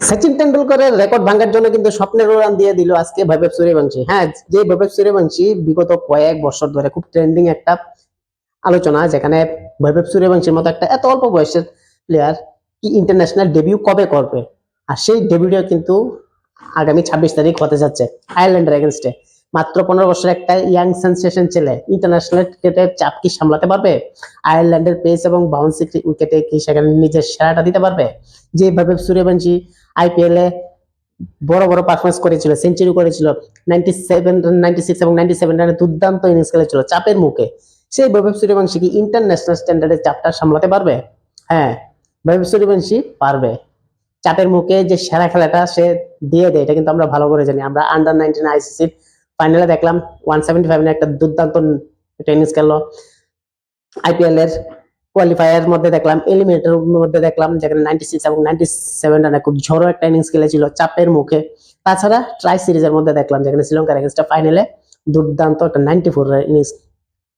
Sachin টেন্ডুলকরের record ভাঙার জন্য কিন্তু স্বপ্নের উড়ান দিয়ে দিল আজকে বৈভব সূর্যবংশী। হ্যাঁ, যে বৈভব সূর্যবংশী বিগত কয়েক বছর ধরে খুব ট্রেন্ডিং একটা আলোচনা, যেখানে বৈভব সূর্যবংশীর মতো একটা এত অল্প বয়সের প্লেয়ার কি ইন্টারন্যাশনাল ডেবিউ কবে করবে, আর সেই ডেবিউটা কিন্তু আগামী 26 তারিখ হতে যাচ্ছে আয়ারল্যান্ডের এগেনস্টে। মাত্র 15 বছর একটা ইয়াং সেন্সেশন ছেলে ইন্টারন্যাশনাল ক্রিকেটের চাপ কি সামলাতে পারবে? আয়ারল্যান্ডের পেস এবং বাউন্সি উইকেটে কি সেখানে নিজের সেরাটা দিতে পারবে? যেভাবে সূর্যবংশী আইপিএল এ বড় বড় পারফরমেন্স করেছিল, সেঞ্চুরি করেছিল, 97, 96 এবং 97 রানে দুর্দান্ত ইনিংস খেলেছিল চাপের মুখে, সেই বৈভব সূর্যবংশী কি ইন্টারন্যাশনাল স্ট্যান্ডার্ডের চাপটা সামলাতে পারবে? হ্যাঁ, বৈভব সূর্যবংশী পারবে। চাপের মুখে যে সেরা খেলাটা সে দিয়ে দেয় এটা কিন্তু আমরা ভালো করে জানি। আমরা আন্ডার 19 আইসিসির ফাইনালে দেখলাম 175 একটা দুর্দান্ত ইনিংস খেললো। আইপিএল এর কোয়ালিফায়ার মধ্যে দেখলাম, এলিমিনেটর মধ্যে দেখলাম, যেখানে 96 এবং 97 রানে খুব ঝড়ো একটা ইনিংস খেলেছিল চাপের মুখে। তাছাড়া ট্রাই সিরিজের মধ্যে দেখলাম, যেখানে শ্রীলঙ্কার এগেইনস্টে ফাইনালে দুর্দান্ত একটা 94 রানের ইনিংস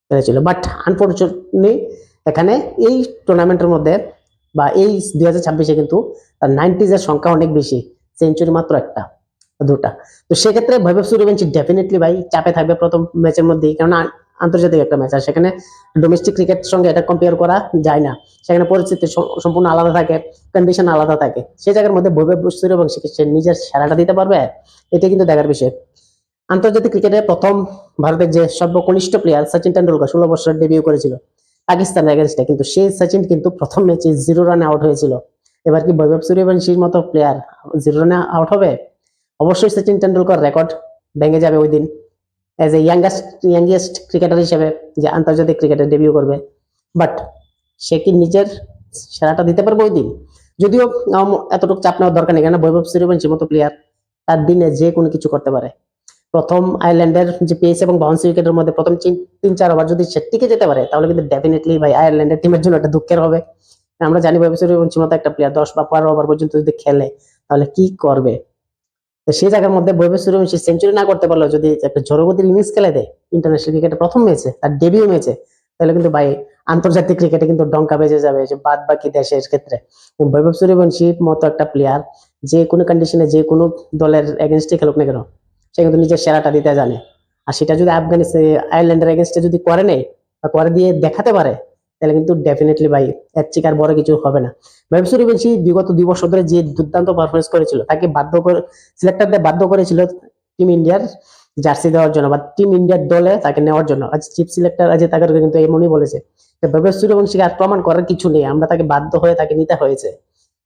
খেলেছিল। বাট আনফরচুনেটলি এখানে এই টুর্নামেন্টের মধ্যে বা এই 2026-এ কিন্তু তার 90s এর সংখ্যা অনেক বেশি, সেঞ্চুরি মাত্র একটা দুটা। তো সেক্ষেত্রে বৈভব সূর্যবংশী ডেফিনেটলি ভাই চাপে থাকবে প্রথম ম্যাচের মধ্যেই, কারণ আন্তর্জাতিক একটা ম্যাচ, আর সেখানে ডোমেস্টিক ক্রিকেট সঙ্গে এটা কম্পেয়ার করা যায় না। সেখানে পরিস্থিতি সম্পূর্ণ আলাদা থাকে, কন্ডিশন আলাদা থাকে। সেই জায়গার মধ্যে বৈভব সূর্যবংশীকে সে নিজের সেরাটা দিতে পারবে, এটা কিন্তু দেখার বিষয়। আন্তর্জাতিক ক্রিকেটে প্রথম ভারতের যে সর্বকনিষ্ঠ প্লেয়ার সচিন টেন্ডুলকর 16 বছর ডেবিউ করেছিল পাকিস্তানের এগেনস্টে, কিন্তু সেই সচিন কিন্তু প্রথম ম্যাচে 0 রানে আউট হয়েছিল। এবার কি বৈভব সূর্যবংশীর মতো প্লেয়ার 0 রানে আউট হবে? অবশ্যই সচিন টেন্ডুলকর রেকর্ড ভেঙে যাবে ওই দিন, এজ এ ইয়াংগেস্ট ক্রিকেটার হিসেবে যে আন্তর্জাতিক ক্রিকেটে ডেবিউ করবে। বাট সে কি নিজের সেরাটা দিতে পারবে ওই দিন? যদিও এতটুকু চাপ নেওয়ার দরকার নেই, কেন বৈভব সূর্যবংশীর মতো প্লেয়ার তার দিনে যে কোনো কিছু করতে পারে। প্রথম আয়ারল্যান্ডের যে পেস এবং বাউন্সি উইকেটের মধ্যে প্রথম 3-4 ওভার যদি সে টিকে যেতে পারে, তাহলে কিন্তু ডেফিনেটলি ভাই আয়ারল্যান্ডের টিমের জন্য একটা দুঃখের হবে। আমরা জানি বৈভব সূর্যবংশীর মতো একটা প্লেয়ার 10 বা 12 ওভার পর্যন্ত যদি খেলে তাহলে কি করবে। তো সেই জায়গার মধ্যে বৈভব সূর্যবংশী সেঞ্চুরি না করতে পারলেও যদি একটা জড়গতির ইনিংস খেলে দেয় ইন্টারন্যাশনাল ক্রিকেটে প্রথম ম্যাচে, তার ডেবিউ ম্যাচে, তাহলে কিন্তু ভাই আন্তর্জাতিক ক্রিকেটে কিন্তু ডঙ্কা বেজে যাবে যে বাদ বাকি দেশের ক্ষেত্রে। বৈভব সূর্যবংশীর মতো একটা প্লেয়ার যে কোনো কন্ডিশনে যে কোনো দলের এগেনস্টে খেলুক না কেন, সে কিন্তু নিজের সেরাটা দিতে জানে। আর সেটা যদি আফগানিস্তান আয়ারল্যান্ডের এগেনস্টে যদি করে নেয় বা করে দিয়ে দেখাতে পারে, তাহলে কিন্তু ডেফিনেটলি ভাই এর থেকে আর বড় কিছু হবে না। বৈভব সূর্যবংশী বিগত 2 বছর ধরে যে দুর্দান্ত পারফরমেন্স করেছিল, তাকে বাধ্য করে সিলেক্টরদের বাধ্য করেছিল টিম ইন্ডিয়ার জার্সি দেওয়ার জন্য বা টিম ইন্ডিয়ার দলে তাকে নেওয়ার জন্য। আজ চিফ সিলেক্টর অজয় তাকারকে কিন্তু এমনই বলেছে যে বৈভব সূর্যবংশীকে আর প্রমাণ করার কিছু নেই, আমরা তাকে বাধ্য হয়ে তাকে নিতে হয়েছে।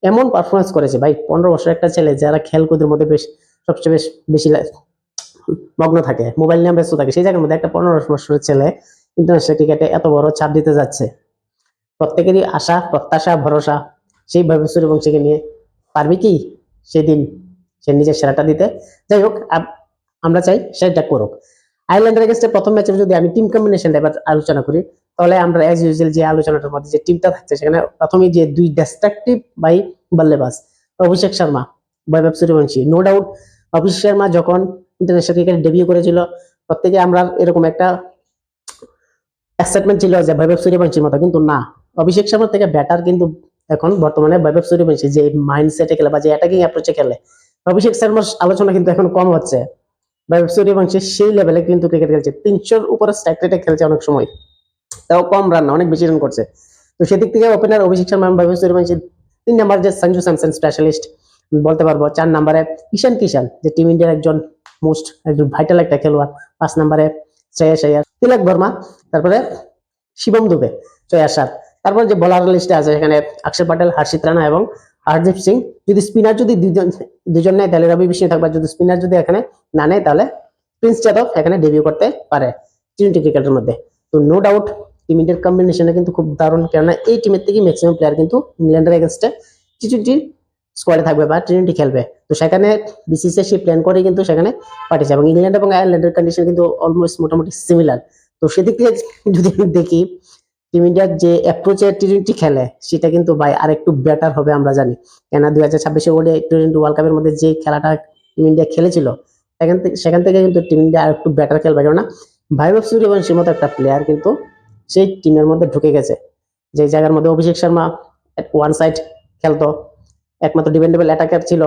এমন পারফরমেন্স করেছে ভাই, 15 বছর একটা ছেলে যারা খেলকুদের মধ্যে সবচেয়ে বেশি মগ্ন থাকে, মোবাইল নিয়ে ব্যস্ত থাকে, সেই জায়গার মধ্যে একটা 15 বছরের ছেলে ইন্টারন্যাশনাল ক্রিকেটে এত বড় চাপ দিতে যাচ্ছে। প্রত্যেকেরই আশা প্রত্যাশা ভরসা সেই বৈভব সূর্যবংশীকে নিয়ে পারবে কি সেদিন সে নিজের সেরাটা দিতে। যাই হোক, আমরা চাই সেটা করুক। আয়ারল্যান্ডের এগেইনস্টে প্রথম ম্যাচে যদি আমি টিম কম্বিনেশনটা এবার আলোচনা করি, তাহলে আমরা অ্যাজ ইউজুয়াল যে আলোচনাটার মধ্যে যে টিমটা থাকছে, সেখানে প্রথমেই যে দুই ডিস্ট্রাকটিভ বাই বল্লেবাজ অভিষেক শর্মা, বৈভব সূর্যবংশী, নো ডাউট। অভিষেক শর্মা যখন ইন্টারন্যাশনাল ক্রিকেটে ডেবিউ করেছিল, প্রত্যেকে আমরা এরকম একটা এক্সাইটমেন্ট ছিল যে বৈভব সূর্যবংশীর মতো, কিন্তু না, অভিষেক শর্মার থেকে ব্যাটার কিন্তু এখন বর্তমানে বৈভব সূর্যবংশী যে মাইন্ডসেটে খেলে বা যে অ্যাটাকিং অ্যাপ্রোচে খেলে। অভিষেক শর্মার আলোচনা কিন্তু এখন কম হচ্ছে, বৈভব সূর্যবংশী সেই লেভেলে কিন্তু ক্রিকেট খেলছে, 300-র উপরে স্ট্রাইক রেটে খেলছে অনেক সময়, তাও কম রান না, অনেক বেশি রান করছে। তো সেদিক থেকে ওপেনার অভিষেক শর্মা এবং বৈভব সূর্যবংশী, 3 নম্বর যে সঞ্জু স্যামসন স্পেশালিস্ট বলতে পারবো, 4 নম্বরে ঈশান কিষান যে টিম ইন্ডিয়ার একজন একজন ভাইটাল একটা খেলোয়াড়, 5 নম্বরে শ্রেয়াস আয়ার, তিলক বর্মা, তারপরে শিবম দুবে, জয়া সাত। তারপর যে বোলার লিস্টে আছে সেখানে অক্ষর প্যাটেল, হর্ষিত রানা এবং হরদীপ সিং। যদি স্পিনার যদি দুজন নেয় তাহলে রবি বিষ্ণু থাকবে, যদি স্পিনার যদি এখানে না নেয় তাহলে প্রিন্স যাদব এখানে ডেবিউ করতে পারে টি-20 ক্রিকেটের মধ্যে। তো নো ডাউট টিম ইন্ডিয়ার কম্বিনেশনটা কিন্তু খুব দারুণ, কেননা এই টিমের থেকে ম্যাক্সিমাম প্লেয়ার কিন্তু ইংল্যান্ডের এগেনস্টে টি-20 স্কোয়াডে থাকবে বা টি-20 খেলবে। তো সেখানে বিসিসিআই সেই প্ল্যান করে কিন্তু সেখানে পাঠিয়েছে, এবং ইংল্যান্ড এবং আয়ারল্যান্ডের কন্ডিশন কিন্তু অলমোস্ট মোটামুটি সিমিলার। তো সেদিক থেকে যদি দেখি টিম ইন্ডিয়ার যে অ্যাপ্রোচে টি-20 খেলে সেটা কিন্তু ভাই আর একটু বেটার হবে আমরা জানি, কেন 2026 ওডিআই টি-20 ওয়ার্ল্ড কাপের মধ্যে যে খেলাটা টিম ইন্ডিয়া খেলেছিল সেখান থেকে কিন্তু টিম ইন্ডিয়া আর একটু বেটার খেলবে, কেননা বৈভব সূর্যবংশীর মতো একটা প্লেয়ার কিন্তু সেই টিমের মধ্যে ঢুকে গেছে, যে জায়গার মধ্যে অভিষেক শর্মা ওয়ান সাইড খেলতো, একমাত্র ডিপেন্ডেবল অ্যাটাকার ছিল।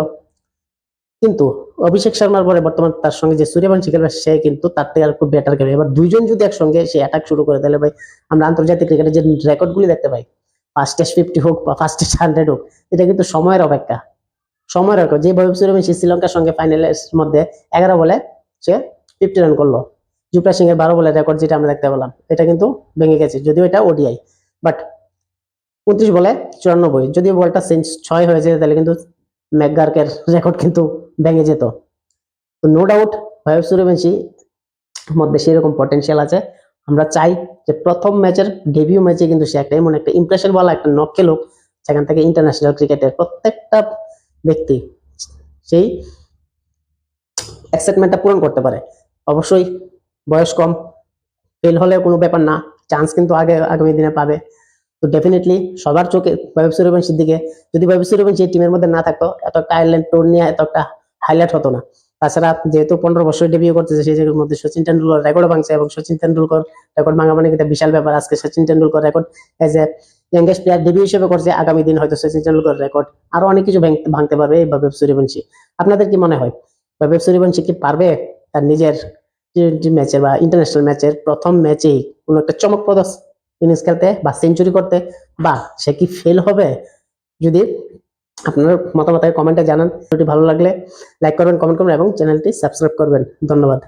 কিন্তু অভিষেক শর্মার পরে বর্তমান তার সঙ্গে যে সূর্যবংশী খেলবে সে কিন্তু তার থেকে আর খুব বেটার খেলবে। এবার দুইজন যদি একসঙ্গে সে অ্যাটাক শুরু করে তাহলে ভাই আমরা আন্তর্জাতিক ক্রিকেটে যে রেকর্ডগুলি দেখতে পাই, ফার্স্ট টেস্ট 50 হোক বা ফার্স্ট টেস্ট 100 হোক, এটা কিন্তু সময়ের অপেক্ষা। সময়ের অপেক্ষা। যে বৈভব সূর্যবংশী শ্রীলঙ্কার সঙ্গে ফাইনালের মধ্যে 11 বলে সে 50 রান করলো, যুবরাজ সিং এর 12 বলে রেকর্ড যেটা আমরা দেখতে পেলাম এটা কিন্তু ভেঙে গেছে, যদিও এটা ওডিআই। বাট 29 বলে 94, যদি বলটা চেঞ্জ 6 হয়ে যেত তাহলে কিন্তু ম্যাকগার্কের রেকর্ড কিন্তু ভেঙে যেত। তো নো ডাউট বৈভব সূর্যবংশী মধ্যে সেরকম পটেনশিয়াল আছে। আমরা চাই যে প্রথম ম্যাচের ডেবিউ ম্যাচে কিন্তু সে একটা এমন একটা ইমপ্রেশন বলা একটা নক খেলুক, সেখান থেকে ইন্টারন্যাশনাল ক্রিকেটের প্রত্যেকটা ব্যক্তি সেই এক্সাইটমেন্টটা পূরণ করতে পারে। অবশ্যই বয়স কম, ফেল হলে কোনো ব্যাপার না, চান্স কিন্তু আগামী দিনে পাবে। তো ডেফিনেটলি সবার চোখে বৈভব সূর্যবংশীর দিকে। যদি বৈভব সূর্যবংশী এই টিমের মধ্যে না থাকতো, এত একটা আয়ারল্যান্ড ট্যুর নিয়ে এত একটা হাইলাইট হতো না। তাছাড়া যেহেতু 15 বছর ডেবিউ করতেছে, সেই জায়গার মধ্যে সচিন তেন্ডুলকর রেকর্ড ভাঙছে, এবং সচিন তেন্ডুলকর রেকর্ড ভাঙা মানে কিন্তু বিশাল ব্যাপার। আজকে Sachin Tendulkar record as a youngest player debut হিসেবে করছে, আগামী দিন হয়তো সচিন তেন্ডুলকর রেকর্ড আরো অনেক কিছু ভাঙতে পারবে এই বৈভব সূর্যবংশী। আপনাদের কি মনে হয়, বৈভব সূর্যবংশী কি পারবে তার নিজের টি ম্যাচের বা ইন্টারন্যাশনাল ম্যাচের প্রথম ম্যাচেই কোনো একটা চমকপ্রদ ইনিংস খেলতে বা সেঞ্চুরি করতে, বা সে কি ফেল হবে? যদি আপনার মতামত কমেন্টে জানান। ভিডিওটি ভালো লাগলে লাইক করবেন, কমেন্ট করবেন এবং চ্যানেলটি সাবস্ক্রাইব করবেন। ধন্যবাদ।